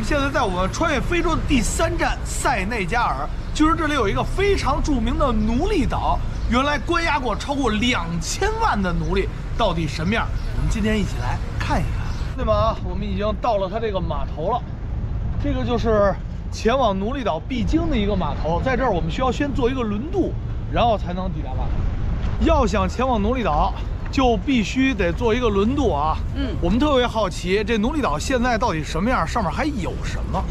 们现在在我们穿越非洲的第3站塞内加尔，就是这里有一个非常著名的奴隶岛，原来关押过超过2000万的奴隶，到底什么样？我们今天一起来看一看。对吧？我们已经到了它这个码头了，这个就是前往奴隶岛必经的一个码头，在这儿我们需要先做一个轮渡，然后才能抵达码头。要想前往奴隶岛，就必须得做一个轮渡啊。我们特别好奇，这奴隶岛现在到底什么样，上面还有什么？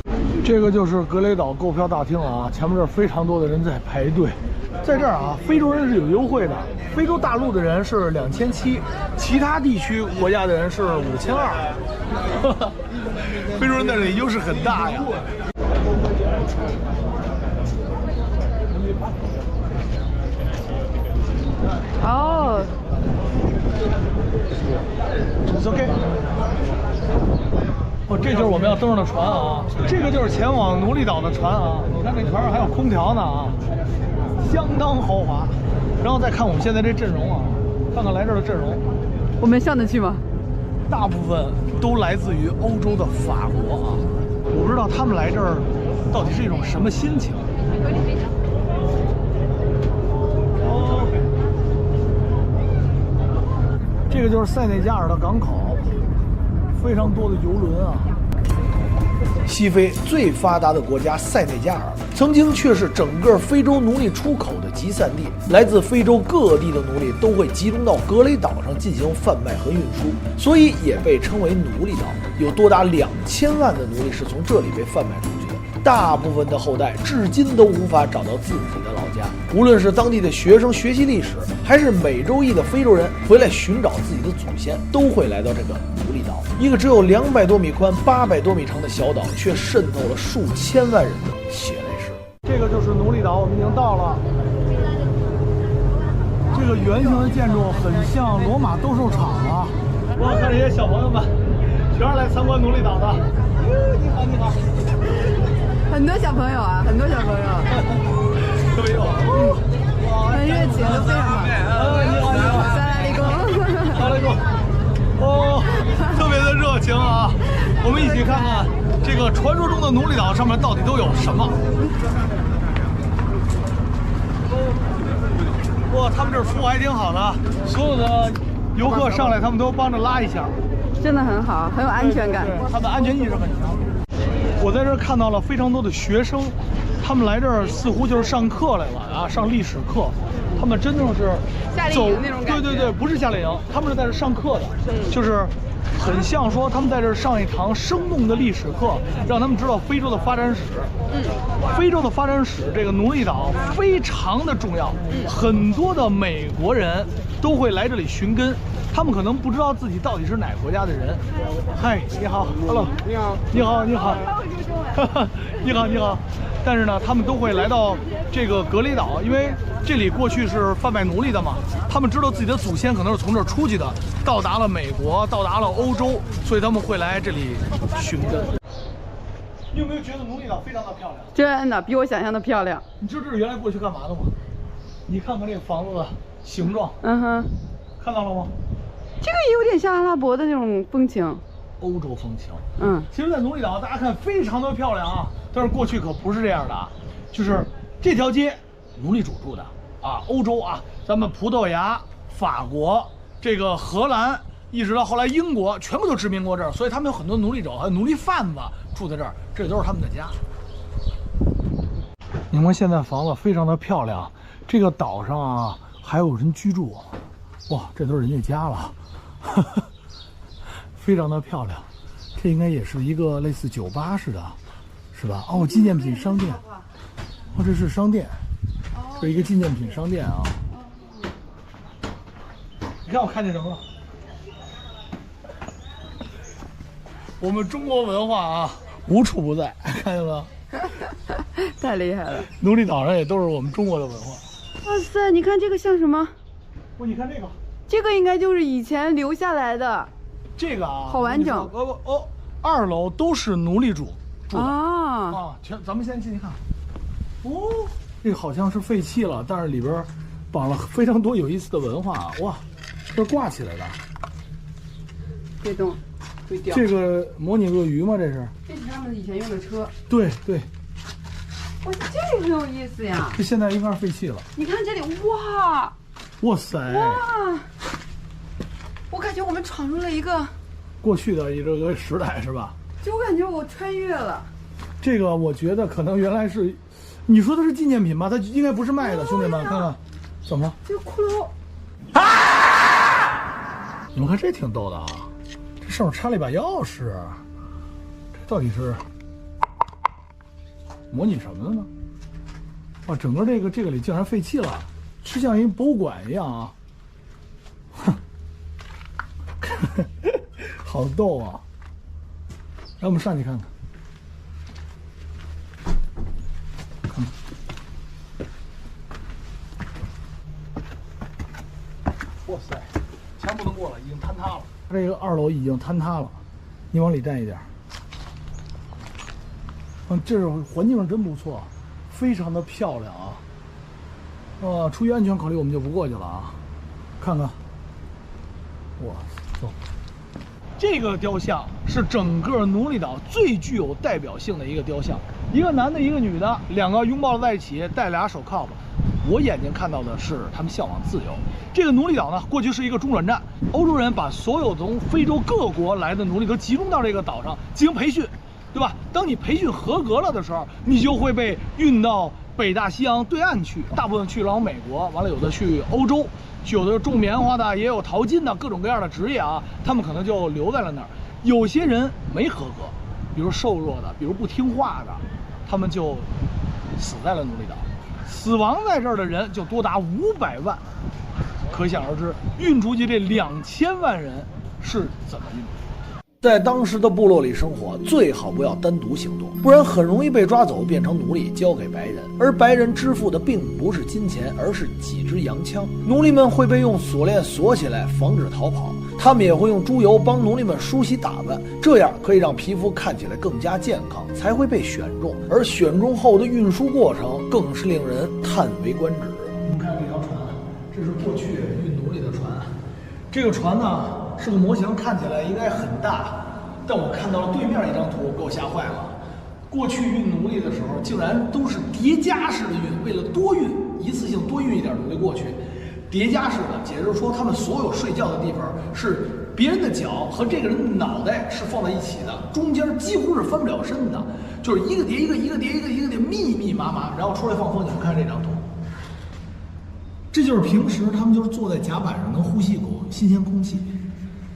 这个就是格雷岛购票大厅啊，前面这儿非常多的人在排队。在这儿啊，非洲人是有优惠的，非洲大陆的人是2700，其他地区国家的人是5200。非洲人在这里优势很大呀。哦。It's OK。哦，这就是我们要登上的船啊，这个就是前往奴隶岛的船啊。你看这船上还有空调呢啊，相当豪华。然后再看我们现在这阵容啊，看看来这儿的阵容，我们上得去吗？大部分都来自于欧洲的法国啊，我不知道他们来这儿到底是一种什么心情。这个就是塞内加尔的港口，非常多的游轮啊。西非最发达的国家塞内加尔，曾经却是整个非洲奴隶出口的集散地。来自非洲各地的奴隶都会集中到格雷岛上进行贩卖和运输，所以也被称为奴隶岛。有多达2000万的奴隶是从这里被贩卖出去的。大部分的后代至今都无法找到自己的老家。无论是当地的学生学习历史，还是美洲裔的非洲人回来寻找自己的祖先，都会来到这个奴隶岛，一个只有200多米宽、800多米长的小岛，却渗透了数千万人的血泪史。这个就是奴隶岛，我们已经到了。这个圆形的建筑很像罗马斗兽场啊！哇，看这些小朋友们，全是来参观奴隶岛的。你好，你好。很多小朋友啊，很多小朋友，特别有，很热情，都非常好。你好，你好，萨拉利贡，萨拉利贡，哦，特别的热情啊！我们一起看看这个传说中的奴隶岛上面到底都有什么。哇，他们这儿服务还挺好的，所有的游客上来，他们都帮着拉一下，真的很好，很有安全感。对，他们安全意识很强。我在这儿看到了非常多的学生，他们来这儿似乎就是上课来了啊，上历史课。他们真的是夏令营那种感觉。对对对，不是夏令营，他们是在这上课的，就是很像说他们在这上一堂生动的历史课，让他们知道非洲的发展史。非洲的发展史，这个奴隶岛非常的重要，很多的美国人都会来这里寻根。他们可能不知道自己到底是哪个国家的人。嗨，你好 ，Hello， 你好，你好，你好，你好，你好。但是呢，他们都会来到这个格雷岛，因为这里过去是贩卖奴隶的嘛。他们知道自己的祖先可能是从这儿出去的，到达了美国，到达了欧洲，所以他们会来这里寻根。你有没有觉得奴隶岛非常的漂亮？真的比我想象的漂亮。你知道这是原来过去干嘛的吗？你看看这个房子的形状，看到了吗？这个也有点像阿拉伯的那种风情，欧洲风情。其实，在奴隶岛大家看非常的漂亮啊，但是过去可不是这样的啊，就是这条街奴隶主住的啊，欧洲啊，咱们葡萄牙、法国、这个荷兰，一直到后来英国，全部都殖民过这儿，所以他们有很多奴隶者还有奴隶贩子住在这儿，这都是他们的家。你们现在房子非常的漂亮，这个岛上啊还有人居住，哇，这都是人家家了。非常的漂亮，这应该也是一个类似酒吧似的，是吧？哦，纪念品商店，哦，这是商店，这是一个纪念品商店啊。你看我看见什么了？我们中国文化啊，无处不在，看见了？太厉害了！奴隶岛上也都是我们中国的文化。哇塞，你看这个像什么？哦，你看这个。这个应该就是以前留下来的，这个啊，好完整。2楼都是奴隶主住的啊，咱们先进去看。哦，这个好像是废弃了，但是里边绑了非常多有意思的文化。哇，这挂起来的。别动，会掉。这个模拟鳄鱼吗？这是？这是他们以前用的车。对对，哇，这个很有意思呀！这现在应该是废弃了。你看这里，哇哇塞！哇！我感觉我们闯入了一个过去的这个时代是吧？就我感觉我穿越了。这个我觉得可能原来是，你说的是纪念品吧？它应该不是卖的，兄弟们看看，怎么了？这个骷髅啊！你们看这挺逗的啊，这上面插了一把钥匙，这到底是模拟什么的呢？哇，整个这个里竟然废弃了，是像一博物馆一样啊！哼，好逗啊！让我们上去看看。哇塞，墙不能过了，已经坍塌了。这个2楼已经坍塌了，你往里站一点。这环境真不错，非常的漂亮啊。出于安全考虑，我们就不过去了啊。看看，哇，走。这个雕像是整个奴隶岛最具有代表性的一个雕像，一个男的，一个女的，两个拥抱在一起，戴俩手铐吧。我眼睛看到的是他们向往自由。这个奴隶岛呢，过去是一个中转站，欧洲人把所有从非洲各国来的奴隶都集中到这个岛上进行培训，对吧？当你培训合格了的时候，你就会被运到北大西洋对岸去，大部分去了美国，完了有的去欧洲，有的种棉花的，也有淘金的，各种各样的职业啊，他们可能就留在了那儿。有些人没合格，比如瘦弱的，比如不听话的，他们就死在了奴隶岛。死亡在这儿的人就多达500万，可想而知，运出去这2000万人是怎么运的。在当时的部落里生活，最好不要单独行动，不然很容易被抓走，变成奴隶交给白人。而白人支付的并不是金钱，而是几支洋枪。奴隶们会被用锁链锁起来，防止逃跑。他们也会用猪油帮奴隶们梳洗打扮，这样可以让皮肤看起来更加健康，才会被选中。而选中后的运输过程更是令人叹为观止。你们看这条船，这是过去运奴隶的船。这个船呢是个模型，看起来应该很大，但我看到了对面一张图，给我吓坏了。过去运奴隶的时候，竟然都是叠加式的运，为了多运，一次性多运一点奴隶过去。叠加式的，也就是说，他们所有睡觉的地方是别人的脚和这个人的脑袋是放在一起的，中间几乎是翻不了身的，就是一个叠一个，一个叠一个，一个叠，密密麻麻，然后出来放风。你们看这张图，这就是平时他们就是坐在甲板上能呼吸口新鲜空气，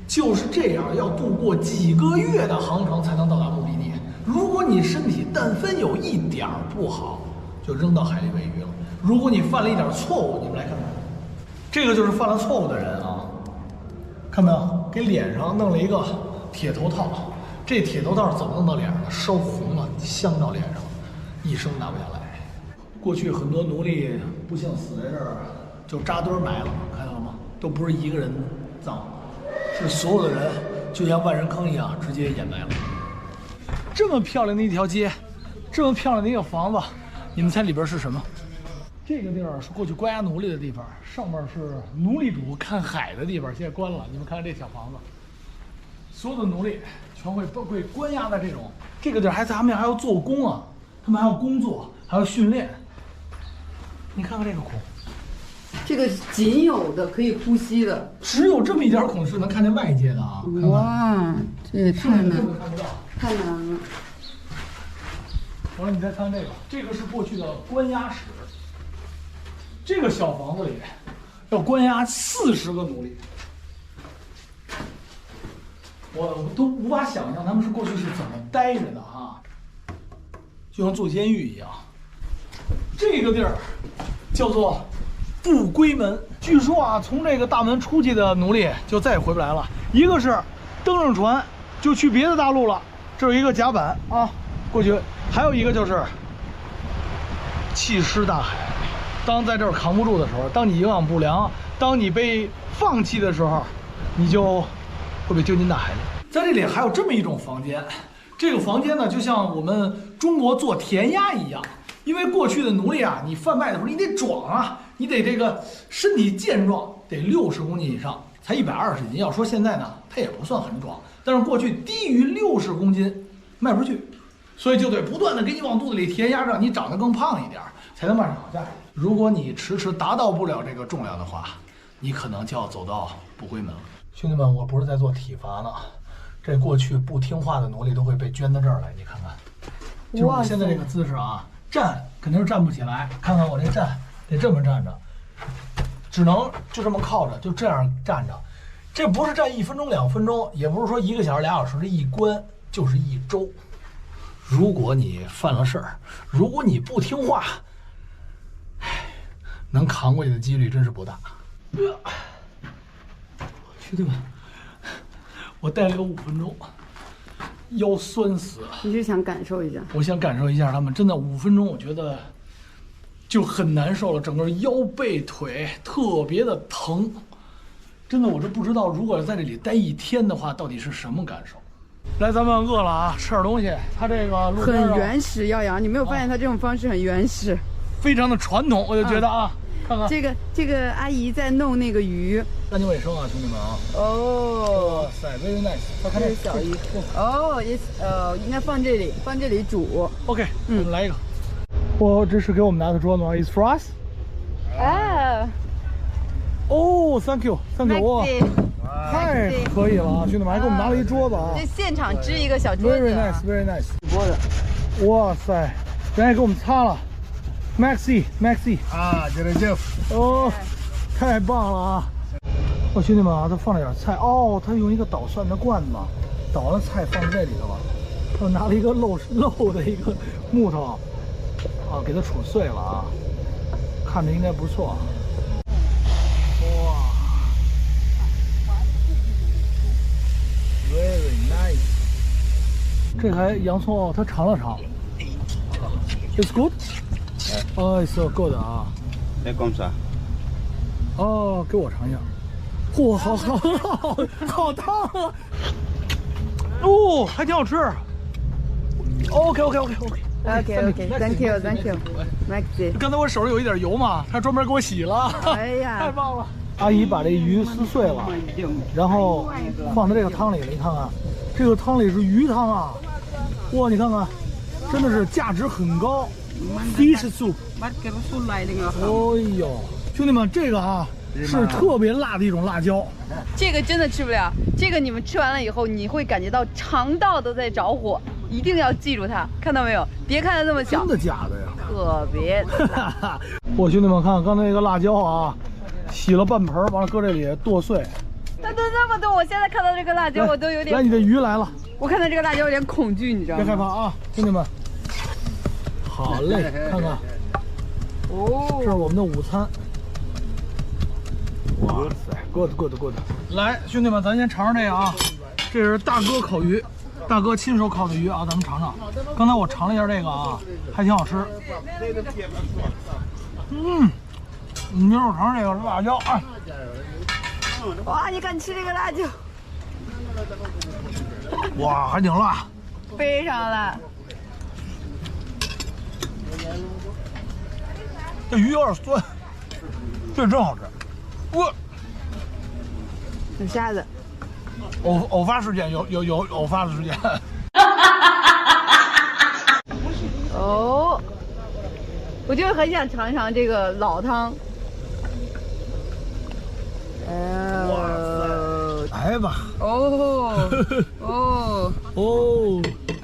就是这样要度过几个月的航程才能到达目的地。如果你身体但凡有一点不好，就扔到海里喂鱼了。如果你犯了一点错误，你们来看看。这个就是犯了错误的人啊，看没有？给脸上弄了一个铁头套，这铁头套怎么弄到脸上的？烧红了，镶到脸上，一生拿不下来。过去很多奴隶不幸死在这儿，就扎堆埋了，看到了吗？都不是一个人葬，是所有的人就像万人坑一样直接掩埋了。这么漂亮的一条街，这么漂亮的一个房子，你们猜里边是什么？这个地方是过去关押奴隶的地方，上面是奴隶主看海的地方，现在关了。你们看看这小房子，所有的奴隶全会都被关押在这个地儿，他们还要做工啊，他们还要工作，还要训练。你看看这个孔，这个仅有的可以呼吸的，只有这么一点孔是能看见外界的啊！哇，这也太难，看不到，太难了。完了，你再看这个，这个是过去的关押室。这个小房子里要关押40个奴隶，我都无法想象他们是过去是怎么待着的啊，就像坐监狱一样。这个地儿叫做不归门，据说啊，从这个大门出去的奴隶就再也回不来了。一个是登上船就去别的大陆了，这有一个甲板啊，过去；还有一个就是弃尸大海。当在这儿扛不住的时候，当你营养不良，当你被放弃的时候，你就会被丢进大海里。在这里还有这么一种房间，这个房间呢，就像我们中国做填鸭一样。因为过去的奴隶啊，你贩卖的时候你得壮啊，你得这个身体健壮，得60公斤以上，才120斤。要说现在呢，它也不算很壮，但是过去低于60公斤卖不出去，所以就得不断的给你往肚子里填压，让你长得更胖一点，才能马上好下去。如果你迟迟达到不了这个重量的话，你可能就要走到不归门了。兄弟们，我不是在做体罚呢，这过去不听话的奴隶都会被圈到这儿来，你看看，就是我现在这个姿势啊，站肯定是站不起来，看看我这站得这么站着，只能就这么靠着，就这样站着。这不是站1分钟2分钟，也不是说1个小时2小时，这一关就是1周。如果你犯了事儿，如果你不听话，能扛过去的几率真是不大。兄弟们，我待了个5分钟，腰酸死。你是想感受一下？我想感受一下他们，真的5分钟，我觉得就很难受了，整个腰背腿特别的疼。真的，我这不知道，如果在这里待1天的话，到底是什么感受？来，咱们饿了啊，吃点东西。它这个路边很原始，耀阳，你没有发现它这种方式很原始，非常的传统，我就觉得啊，看看这个阿姨在弄那个鱼，干净卫生啊，兄弟们啊。哦，哇塞 ，very nice。这是小鱼。哦，应该放这里煮。OK，我们来一个。这是给我们拿的桌子吗 ？Is for us？ 啊。哦 ，Thank you，Thank you， 哇，太可以了啊！兄弟们还给我们拿了一桌子啊！这现场支一个小桌子。Very nice，Very nice。桌子，哇塞，人家给我们擦了 ，Maxi。啊，这个 Jeff。哦，太棒了啊！兄弟们啊，他放了点菜哦，他用一个捣蒜的罐子，捣完了菜放在这里头了。他拿了一个漏的一个木头，啊，给它杵碎了啊，看着应该不错。哇 ，Very nice。这还洋葱哦，他尝了尝 ，It's good。哦，It's so good 啊。来，comme ça。哦，给我尝一下。嚯，好烫啊！哦，还挺好吃。OK，Thank you，Maxi。刚才我手上有一点油嘛，他专门给我洗了。哎呀，太棒了！阿姨把这鱼撕碎了，然后放在这个汤里了。你看看，这个汤里是鱼汤啊！哇，你看看，真的是价值很高。Fish soup。哦呦，兄弟们，这个啊是特别辣的一种辣椒。这个真的吃不了，这个你们吃完了以后，你会感觉到肠道都在着火，一定要记住它，看到没有？别看它那么小，真的假的呀？特别辣。我兄弟们看，刚才那个辣椒啊，洗了半盆，完了搁这里剁碎。它都那么多，我现在看到这个辣椒，我都有点。来，你的鱼来了。我看到这个辣椒有点恐惧，你知道吗？别害怕啊，兄弟们。好嘞，看看。哦，这是我们的午餐。哇塞 ，good。来，兄弟们，咱先尝尝这个啊，这是大哥烤鱼，大哥亲手烤的鱼啊，咱们尝尝。刚才我尝了一下这个啊，还挺好吃。你让我尝尝这个辣椒啊。哇，你敢吃这个辣椒？哇，还挺辣。非常辣。这鱼有点酸，这真好吃。哇！有虾子。偶发事件，有偶发的事件。哦，我就是很想尝尝这个老汤。来吧。哦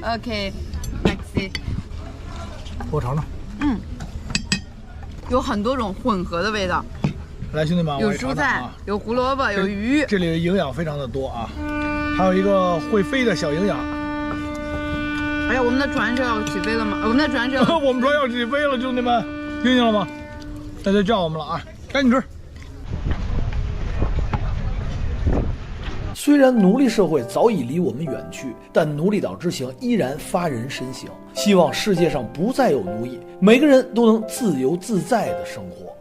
，OK，Maxi，我尝尝。有很多种混合的味道。来，兄弟们，有蔬菜，有胡萝卜，有鱼，这里的营养非常的多啊，还有一个会飞的小营养。哎呀，我们的船是要起飞了吗？我们的船是要我们船要起飞了，兄弟们，听见了吗？那就叫我们了啊，赶紧吃。虽然奴隶社会早已离我们远去，但奴隶岛之行依然发人深省。希望世界上不再有奴役，每个人都能自由自在的生活。